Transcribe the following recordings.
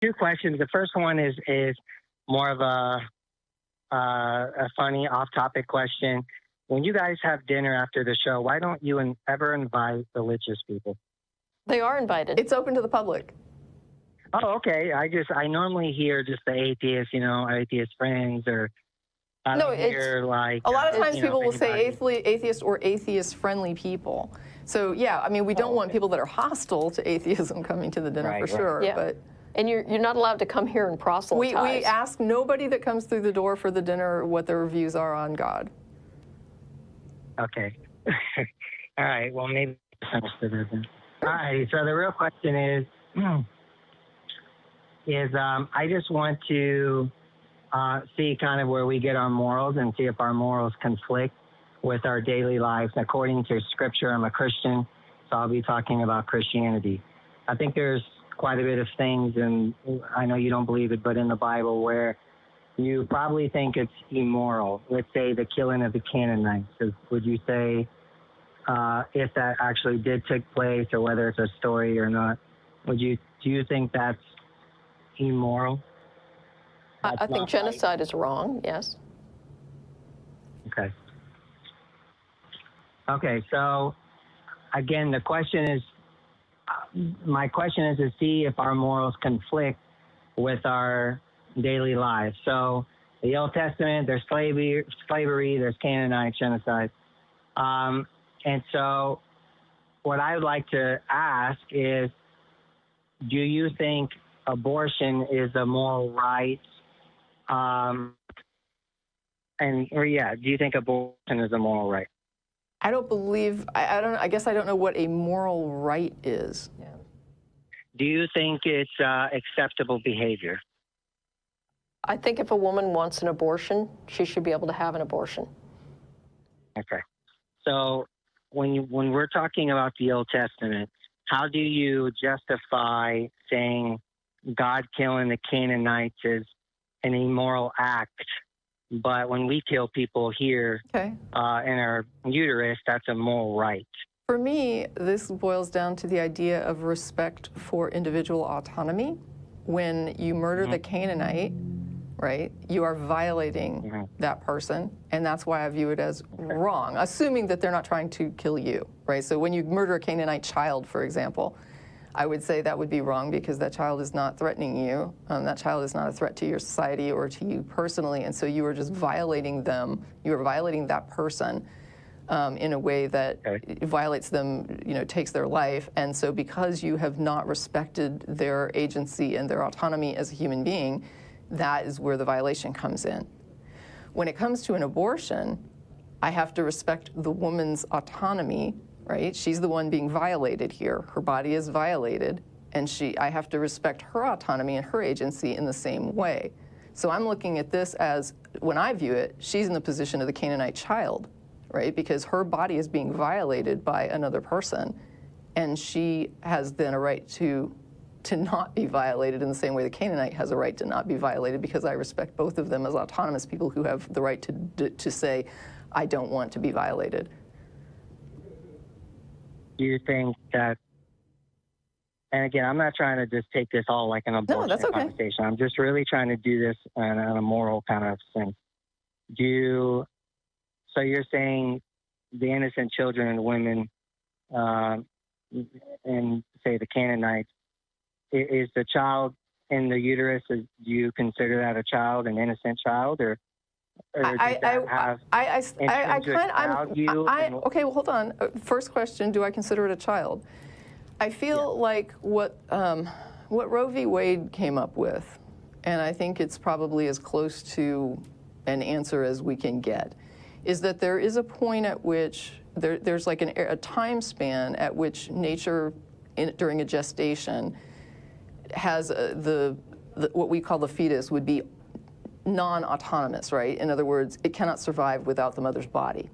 two questions. The first one is more of a funny off-topic question. When you guys have dinner after the show, why don't you ever invite religious people? They are invited. It's open to the public. Oh, okay. I normally hear just the atheists, atheist friends, or I don't hear like a lot of times people will say anybody. atheist or atheist-friendly people. So yeah, I mean, we don't want people that are hostile to atheism coming to the dinner for sure. Yeah. But and you're not allowed to come here and proselytize. we ask nobody that comes through the door for the dinner what their views are on God. Okay. All right. Well, maybe I understood it then. All right. So the real question is I just want to see kind of where we get our morals and see if our morals conflict with our daily lives. According to Scripture, I'm a Christian, so I'll be talking about Christianity. I think there's quite a bit of things, and I know you don't believe it, but in the Bible where you probably think it's immoral. Let's say the killing of the Canaanites. Would you say if that actually did take place, or whether it's a story or not, do you think that's immoral? I think genocide is wrong, yes. Okay. Okay, so again, the question is, my question is to see if our morals conflict with our daily lives. So the Old Testament, there's slavery, there's Canaanite genocide. And so what I would like to ask is, do you think abortion is a moral right? Do you think abortion is a moral right? I don't believe, I guess I don't know what a moral right is. Yeah. Do you think it's acceptable behavior? I think if a woman wants an abortion, she should be able to have an abortion. Okay. So when we're talking about the Old Testament, how do you justify saying God killing the Canaanites is an immoral act, but when we kill people here in our uterus, that's a moral right? For me, this boils down to the idea of respect for individual autonomy. When you murder the Canaanite, right, you are violating that person, and that's why I view it as wrong, assuming that they're not trying to kill you, right? So when you murder a Canaanite child, for example, I would say that would be wrong because that child is not threatening you. That child is not a threat to your society or to you personally, and so you are just violating them. You are violating that person in a way that violates them, takes their life. And so because you have not respected their agency and their autonomy as a human being, that is where the violation comes in. When it comes to an abortion, I have to respect the woman's autonomy, right? She's the one being violated here. Her body is violated, and I have to respect her autonomy and her agency in the same way. So I'm looking at this as, when I view it, she's in the position of the Canaanite child, right? Because her body is being violated by another person, and she has then a right to not be violated in the same way the Canaanite has a right to not be violated, because I respect both of them as autonomous people who have the right to say, I don't want to be violated. Do you think that, and again, I'm not trying to just take this all like an abortion conversation. I'm just really trying to do this in a moral kind of sense. So you're saying the innocent children and women, and say the Canaanites, is the child in the uterus, do you consider that a child, an innocent child, or does that have intrinsic value? Okay, well, hold on. First question, do I consider it a child? I feel like what Roe v. Wade came up with, and I think it's probably as close to an answer as we can get, is that there is a point at which there's like a time span at which nature, during a gestation, has what we call the fetus would be non-autonomous, right? In other words, it cannot survive without the mother's body.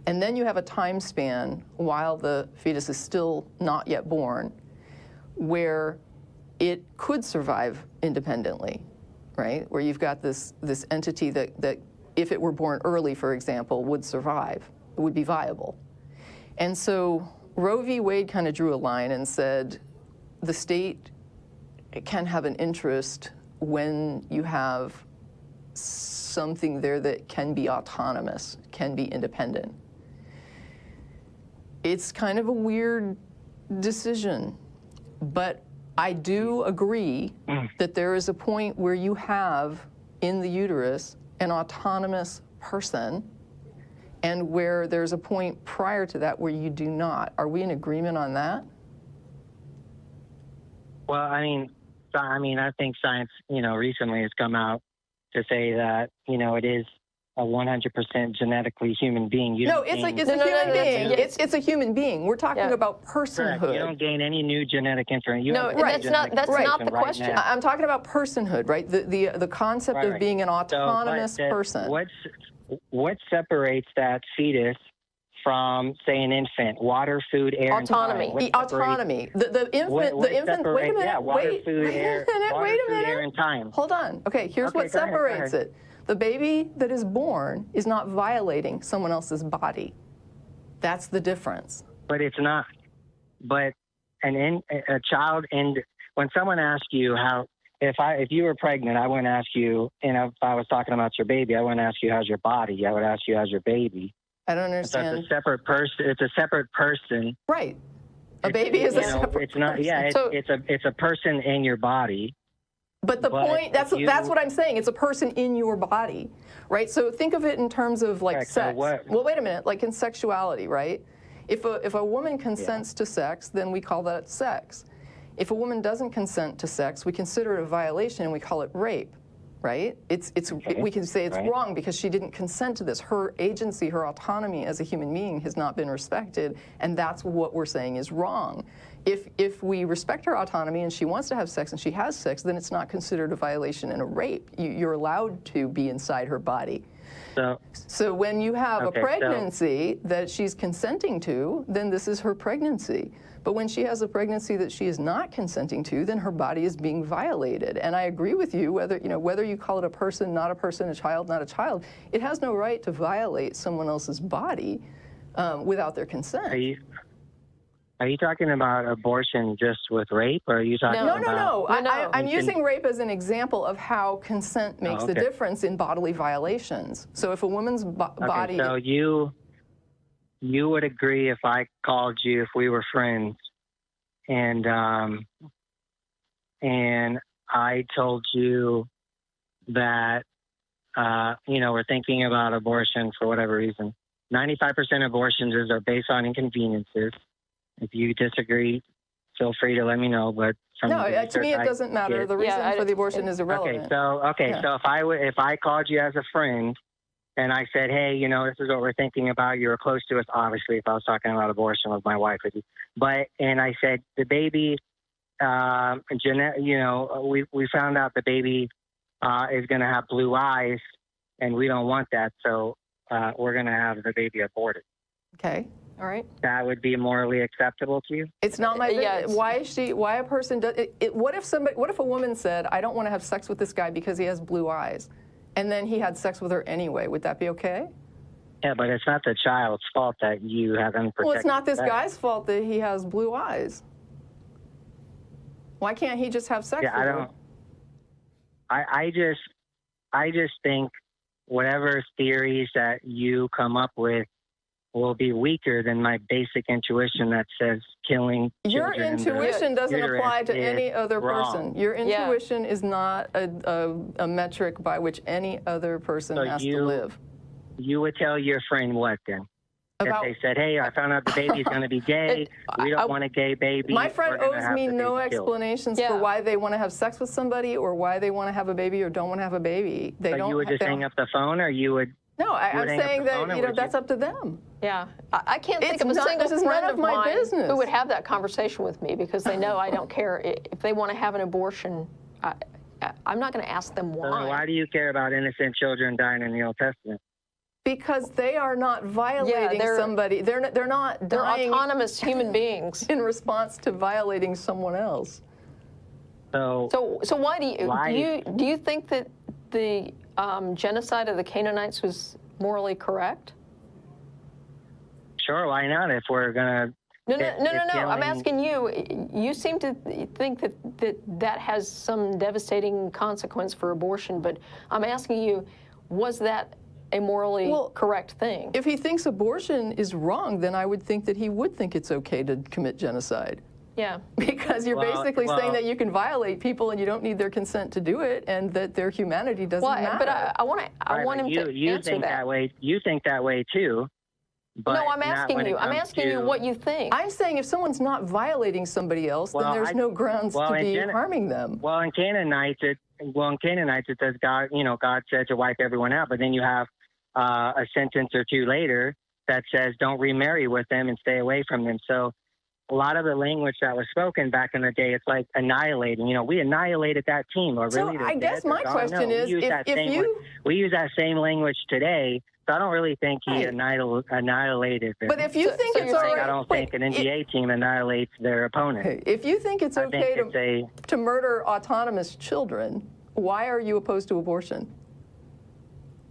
And then you have a time span while the fetus is still not yet born where it could survive independently, right? Where you've got this entity that if it were born early, for example, would survive, it would be viable. And so Roe v. Wade kind of drew a line and said the state can have an interest when you have something there that can be autonomous, can be independent. It's kind of a weird decision, but I do agree that there is a point where you have in the uterus an autonomous person, and where there's a point prior to that where you do not. Are we in agreement on that? Well, I think science, recently has come out to say that, it is a 100% genetically human being. It's a human being. It's a human being. We're talking about personhood. Correct. You don't gain any new genetic information. That's not the question. Now. I'm talking about personhood, right? The concept of being an autonomous person. What separates that fetus from, say, an infant? Water, food, air, autonomy. And time. Autonomy. The infant. Wait a minute. Yeah, water, food, air, air, and time. Hold on. Okay, here's what separates it. The baby that is born is not violating someone else's body. That's the difference. But it's not. But a child, and when someone asks you how, if you were pregnant, I wouldn't ask you, and if I was talking about your baby, I wouldn't ask you how's your body. I would ask you how's your baby. I don't understand. So it's a separate person. It's a separate person. Right. A baby is a separate it's not, person. Yeah, it's a person in your body. But the point, that's what I'm saying. It's a person in your body, right? So think of it in terms of like sex. Well, wait a minute, like in sexuality, right? If a woman consents to sex, then we call that sex. If a woman doesn't consent to sex, we consider it a violation and we call it rape, right? We can say it's wrong because she didn't consent to this. Her agency, her autonomy as a human being has not been respected, and that's what we're saying is wrong. If we respect her autonomy and she wants to have sex and she has sex, then it's not considered a violation and a rape. You're allowed to be inside her body. So when you have a pregnancy that she's consenting to, then this is her pregnancy. But when she has a pregnancy that she is not consenting to, then her body is being violated. And I agree with you, whether you call it a person, not a person, a child, not a child, it has no right to violate someone else's body without their consent. Are you talking about abortion just with rape, or are you talking about... No. I'm using rape as an example of how consent makes a difference in bodily violations. So if a woman's body... So you would agree if I called you, if we were friends, and I told you that, we're thinking about abortion for whatever reason. 95% of abortions are based on inconveniences. If you disagree, feel free to let me know. But to me, it doesn't matter. The reason for the abortion is irrelevant. So if I called you as a friend and I said, hey, this is what we're thinking about. You were close to us, obviously, if I was talking about abortion with my wife with you. And I said, the baby, Jeanette, we found out the baby is going to have blue eyes, and we don't want that. So we're going to have the baby aborted. Okay. All right. That would be morally acceptable to you? It's not my business. Why a person does it? What if a woman said, I don't want to have sex with this guy because he has blue eyes, and then he had sex with her anyway? Would that be okay? Yeah, but it's not the child's fault that you have unprotected. Well, it's not this guy's fault that he has blue eyes. Why can't he just have sex with her? I just think whatever theories that you come up with will be weaker than my basic intuition that says killing children. Your intuition doesn't apply to any other person. Your intuition is not a metric by which any other person has to live. You would tell your friend what then? If they said, hey, I found out the baby's going to be gay, we don't want a gay baby. My friend owes me no explanations for why they want to have sex with somebody or why they want to have a baby or don't want to have a baby. You would just hang up the phone, or you would... No, I'm saying that that's up to them. Yeah, I can't think of a single friend of mine who would have that conversation with me because they know I don't care. If they want to have an abortion, I'm not going to ask them why. So why do you care about innocent children dying in the Old Testament? Because they are not violating somebody. They're not dying. They're autonomous human beings in response to violating someone else. So why do you think that the genocide of the Canaanites was morally correct? Sure, why not? If we're going to No. I'm asking you. You seem to think that has some devastating consequence for abortion, but I'm asking you, was that a morally correct thing? If he thinks abortion is wrong, then I would think that he would think it's okay to commit genocide. Yeah. Because you're basically saying that you can violate people and you don't need their consent to do it, and that their humanity doesn't matter. But I want him to answer that. You think that way too. But no, I'm asking you. I'm asking you what you think. I'm saying if someone's not violating somebody else, then there's no grounds to be harming them. Well, in Canaanites, it says God, God said to wipe everyone out, but then you have a sentence or two later that says don't remarry with them and stay away from them. So a lot of the language that was spoken back in the day, it's like annihilating. We annilated that team. Or really, I guess my question is, we use that same language today. So I don't really think he annihilated them. But if you think it's all right, I don't think an NBA team annihilates their opponent. If you think it's okay to murder autonomous children, why are you opposed to abortion?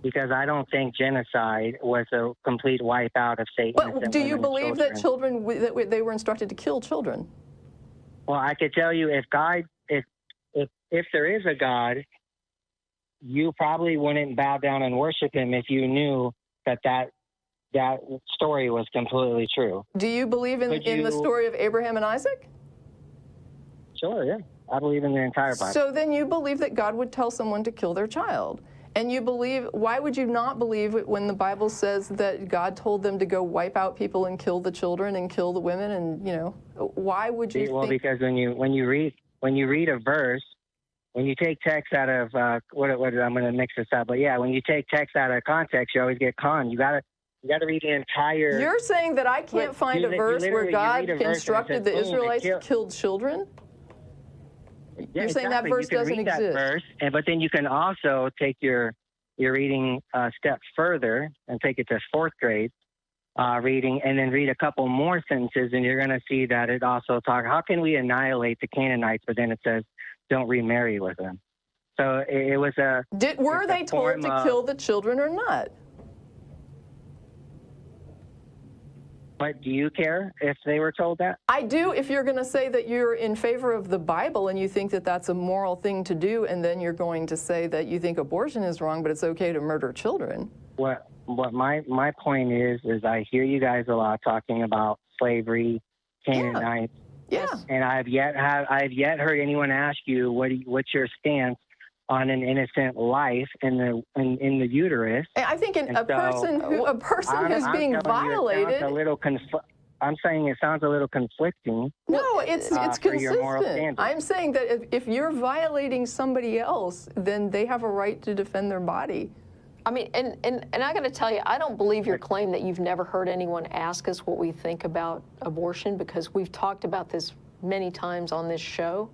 Because I don't think genocide was a complete wipeout of Satan. But do you believe that that they were instructed to kill children? Well, I could tell you if there is a God, you probably wouldn't bow down and worship him if you knew that story was completely true. Do you believe in the story of Abraham and Isaac? Sure, yeah. I believe in the entire Bible. So then you believe that God would tell someone to kill their child. And you believe, why would you not believe it when the Bible says that God told them to go wipe out people and kill the children and kill the women? And, why would you think? Because when you read a verse, when you take text out of I'm going to mix this up, but yeah, when you take text out of context, you always get conned. You got to read the entire. You're saying that I can't find a verse where God instructed the Israelites to kill children? Yeah, you're saying that verse doesn't exist. That verse, but then you can also take your reading a step further and take it to fourth grade reading, and then read a couple more sentences, and you're going to see that it also talks. How can we annihilate the Canaanites? But then it says, don't remarry with them. So it was a. Were they told to kill the children or not? But do you care if they were told that? I do, if you're going to say that you're in favor of the Bible and you think that that's a moral thing to do, and then you're going to say that you think abortion is wrong, but it's okay to murder children. What my point is I hear you guys a lot talking about slavery, Canaanites. Yeah. And I've yet heard anyone ask you what's your stance on an innocent life in the uterus. I think a person who's being violated. I'm saying it sounds a little conflicting. No, it's consistent. I'm saying that if you're violating somebody else, then they have a right to defend their body. I mean, and I got to tell you, I don't believe your claim that you've never heard anyone ask us what we think about abortion, because we've talked about this many times on this show.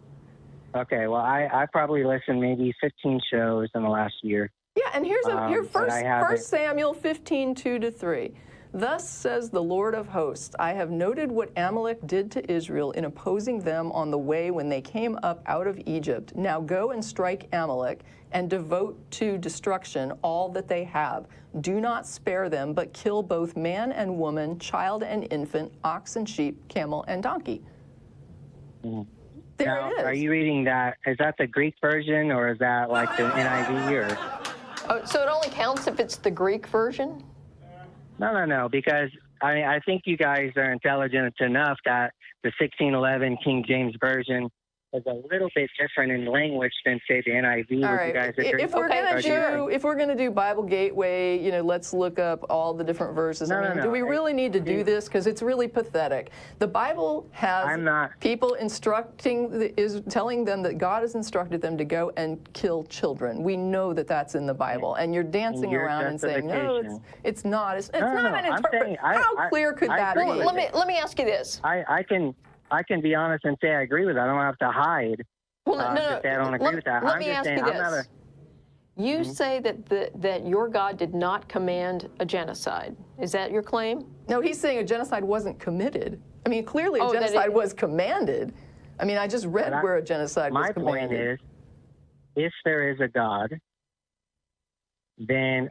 Okay, well, I probably listened maybe 15 shows in the last year. Yeah, and here's First Samuel 15:2-3. Thus says the Lord of hosts, I have noted what Amalek did to Israel in opposing them on the way when they came up out of Egypt. Now go and strike Amalek and devote to destruction all that they have. Do not spare them, but kill both man and woman, child and infant, ox and sheep, camel and donkey. Mm-hmm. There it is. Are you reading that? Is that the Greek version, or is that like the NIV? Or? Oh, so it only counts if it's the Greek version? No, because I think you guys are intelligent enough that the 1611 King James Version is a little bit different in language than, say, the NIV. All right. You guys agree? If we're going to do Bible Gateway, let's look up all the different verses. Do we really need to do this? Because it's really pathetic. The Bible has people telling them that God has instructed them to go and kill children. We know that that's in the Bible, and you're dancing around and saying, no, it's not. It's not an interpretation. How clear could that be? Let me ask you this. I can be honest and say I agree with that. I don't have to hide. Well, I don't agree with that. Let me ask you this. You say that your God did not command a genocide. Is that your claim? No, he's saying a genocide wasn't committed. I mean, clearly a genocide was commanded. I mean, I just read where a genocide was commanded. My point is, if there is a God, then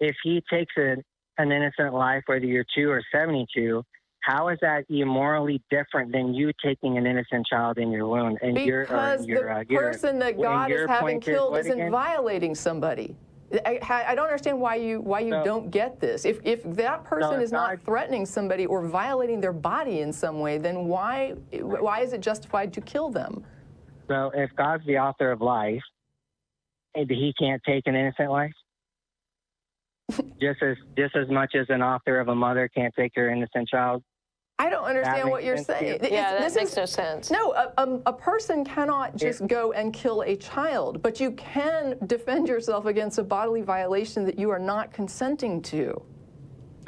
if he takes an innocent life, whether you're 2 or 72, How is that immorally different than you taking an innocent child in your womb? And because the person that God is having killed isn't violating somebody. I don't understand why you don't get this. If that person is not threatening somebody or violating their body in some way, then why is it justified to kill them? So if God's the author of life, and he can't take an innocent life, just as much as an author of a mother can't take her innocent child. I don't understand what you're saying. Yeah, that makes no sense. No, a person cannot just go and kill a child, but you can defend yourself against a bodily violation that you are not consenting to.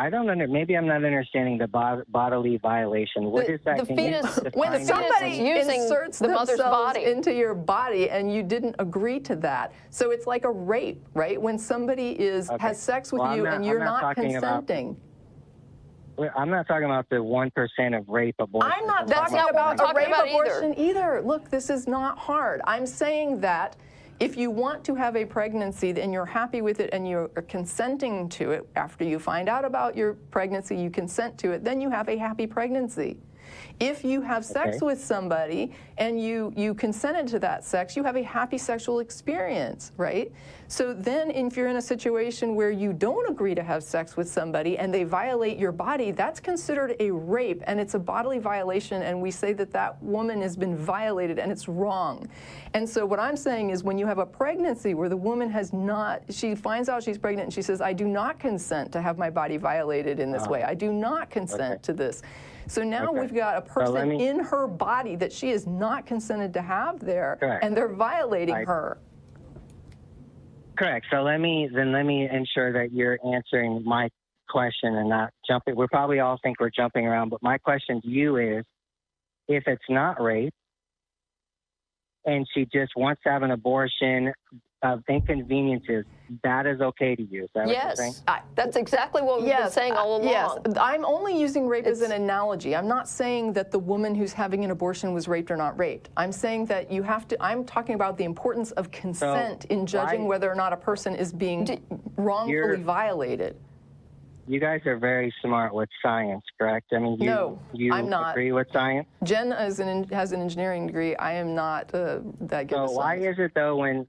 I don't maybe I'm not understanding the bodily violation. What is that? The fetus, when somebody inserts the mother's body into your body and you didn't agree to that, so it's like a rape, right? When somebody has sex with you and you're not consenting. I'm not talking about the 1% of rape abortion. I'm not talking about a rape abortion either. Look, this is not hard. I'm saying that if you want to have a pregnancy and you're happy with it and you're consenting to it, after you find out about your pregnancy, you consent to it, then you have a happy pregnancy. If you have sex with somebody and you consented to that sex, you have a happy sexual experience, right? So then if you're in a situation where you don't agree to have sex with somebody and they violate your body, that's considered a rape and it's a bodily violation, and we say that that woman has been violated and it's wrong. And so what I'm saying is when you have a pregnancy where the woman she finds out she's pregnant and she says, I do not consent to have my body violated in this way. I do not consent to this. So now we've got a person in her body that she is not consented to have there, and they're violating her. Correct. So let me ensure that you're answering my question and not jumping. We probably all think we're jumping around, but my question to you is, if it's not rape and she just wants to have an abortion of inconveniences, that is okay to you. Is that what you're saying? That's exactly what we've been saying all along. Yes, I'm only using rape as an analogy. I'm not saying that the woman who's having an abortion was raped or not raped. I'm saying that you have to, I'm talking about the importance of consent in judging whether or not a person is being wrongfully violated. You guys are very smart with science, correct? I mean, you I'm not. Agree with science? Jen has an engineering degree. I am not that good. So why is it though when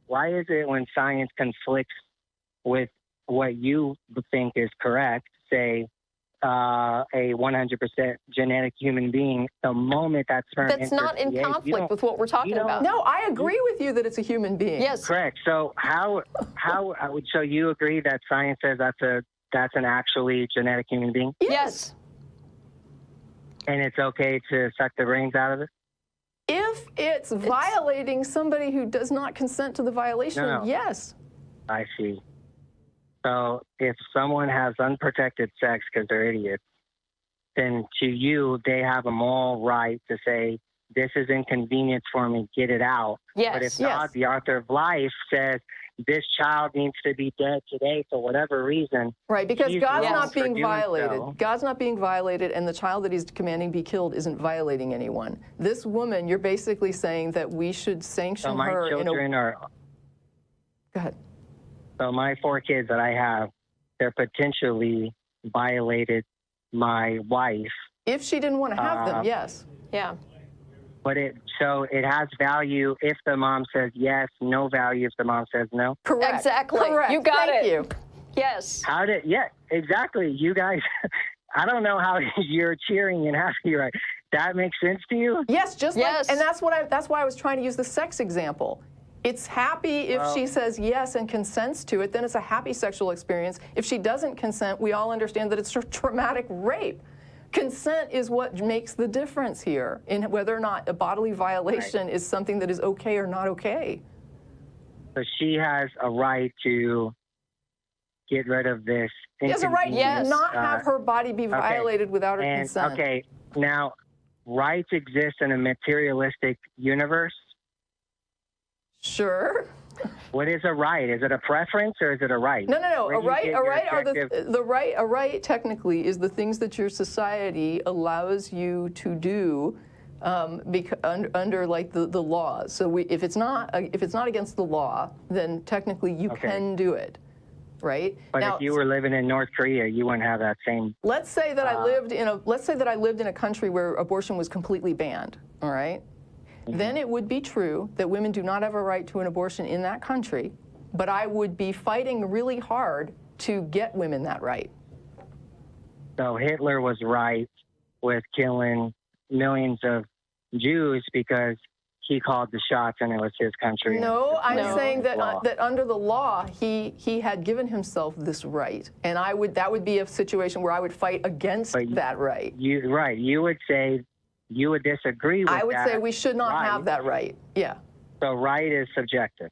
science conflicts with what you think is correct, say a 100% genetic human being, the moment that's turned that's not in conflict with what we're talking about. No, I agree with you that it's a human being. Yes. Correct. So so you agree that science says that's an actually genetic human being? Yes. And it's okay to suck the brains out of it? If it's violating somebody who does not consent to the violation, yes. I see. So if someone has unprotected sex because they're idiots, then to you, they have a moral right to say, this is inconvenience for me, get it out. Yes. But if God, the author of life, says, this child needs to be dead today for whatever reason. Right, because God's not being violated. God's not being violated, and the child that he's commanding be killed isn't violating anyone. This woman, you're basically saying that we should sanction her. So my children are... Go ahead. So my 4 kids that I have, they're potentially violated my wife. If she didn't want to have them, yes. Yeah. But it has value if the mom says yes, no value if the mom says no. Correct. Exactly. Correct. You got Thank it. you. Yes. Yeah, exactly. You guys, I don't know how you're cheering and happy, right? That makes sense to you? Yes, like, and that's why I was trying to use the sex example. It's happy if she says yes and consents to it, then it's a happy sexual experience. If she doesn't consent, we all understand that it's a traumatic rape. Consent is what makes the difference here in whether or not a bodily violation is something that is okay or not okay. So she has a right to get rid of this. She has a right to not have her body be violated without her consent. Okay, now, rights exist in a materialistic universe? Sure. What is a right? Is it a preference or is it a right? No. A right technically is the things that your society allows you to do under like the laws. So if it's not against the law, then technically you can do it. right? But now, if you were living in North Korea, you wouldn't have that same. Let's say that I lived in a country where abortion was completely banned, all right? Then it would be true that women do not have a right to an abortion in that country, but I would be fighting really hard to get women that right. So Hitler was right with killing millions of Jews because he called the shots and it was his country. No, I'm saying that that under the law, he had given himself this right, and that would be a situation where I would fight against that right. You would say you would disagree with that. I would say we should not have that right. Yeah. So right is subjective.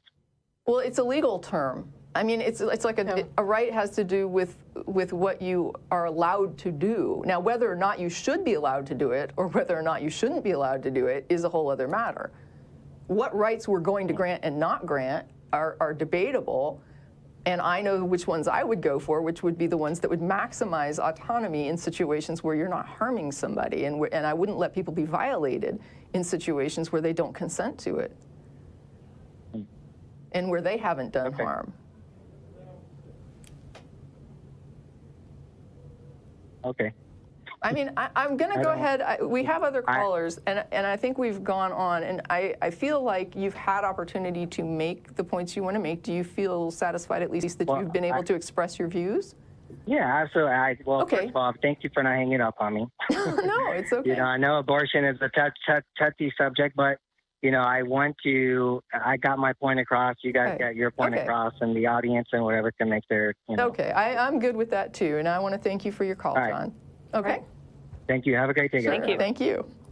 Well, it's a legal term. I mean, it's like a right has to do with what you are allowed to do. Now, whether or not you should be allowed to do it or whether or not you shouldn't be allowed to do it is a whole other matter. What rights we're going to grant and not grant are debatable, and I know which ones I would go for, which would be the ones that would maximize autonomy in situations where you're not harming somebody, and I wouldn't let people be violated in situations where they don't consent to it and where they haven't done harm. Okay. I mean, I'm going to go ahead. We have other callers, and I think we've gone on, and I feel like you've had opportunity to make the points you want to make. Do you feel satisfied at least that you've been able to express your views? Yeah, absolutely. First of all, thank you for not hanging up on me. No, it's okay. You know, I know abortion is a touchy subject, but, you know, I got my point across. You guys got your point across, and the audience and whatever can make their, you know. Okay, I'm good with that, too, and I want to thank you for your call, John. Okay. Thank you. Have a great day, guys. Thank you. Thank you.